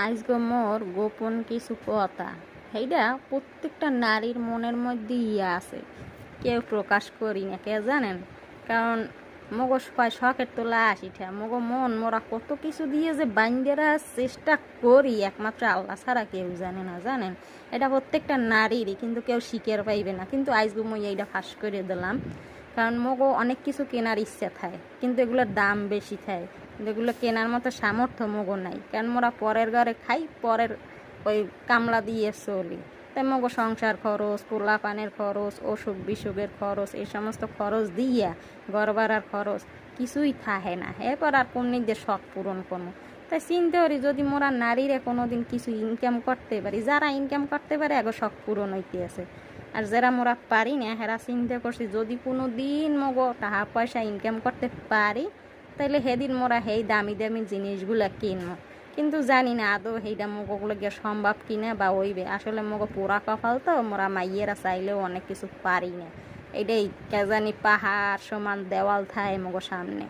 আজকে মোর গোপন কিছু কথা সেইটা প্রত্যেকটা নারীর মনের মধ্যে আছে, কেউ প্রকাশ করি না, কে জানেন? কারণ মগো কয় শখের তোলা আসিঠা মগো মন মোরা কত কিছু দিয়ে যে বাইন্দেরা চেষ্টা করি, একমাত্র আল্লাহ ছাড়া কেউ জানে না, জানেন? এটা প্রত্যেকটা নারীরই, কিন্তু কেউ শিখের পাইবে না। কিন্তু আজকে মই এইটা ফাঁস করে দিলাম, কারণ মগো অনেক কিছু কেনার ইচ্ছা থাকে, কিন্তু এগুলোর দাম বেশি থাকে, কিন্তু এগুলো কেনার মতো সামর্থ্য মগো নাই। কারণ মোরা পরের ঘরে খাই, পরের ওই কামলা দিয়ে চলি, তাই মগো সংসার খরচ, পোলা পানের খরচ, অসুখ বিসুখের খরচ, এই সমস্ত খরচ দিয়া ঘর ভাড়ার খরচ কিছুই থাকে না। এরপর আর কোন দিয়ে শখ পূরণ করবো? তাই চিনতে পারি, যদি মোরা নারীরা কোনো দিন কিছু ইনকাম করতে পারি, যারা ইনকাম করতে পারে আগে শখ পূরণ হইতে আছে। আর যারা মোরা পারি না, হেরা চিন্তা করছি যদি কোনো দিন মগো টাকা পয়সা ইনকাম করতে পারি, তাইলে সেদিন মোরা সেই দামি দামি জিনিসগুলো কিনবো। কিন্তু জানি না আদৌ সেইটা মগোগুলো গিয়ে সম্ভব কিনা বা ওইবে। আসলে মগো পোড়া কপাল তো, মোরা মাইয়েরা চাইলেও অনেক কিছু পারি না। এইটাই কে জানি পাহাড় সমান দেওয়াল থাকে মগো সামনে।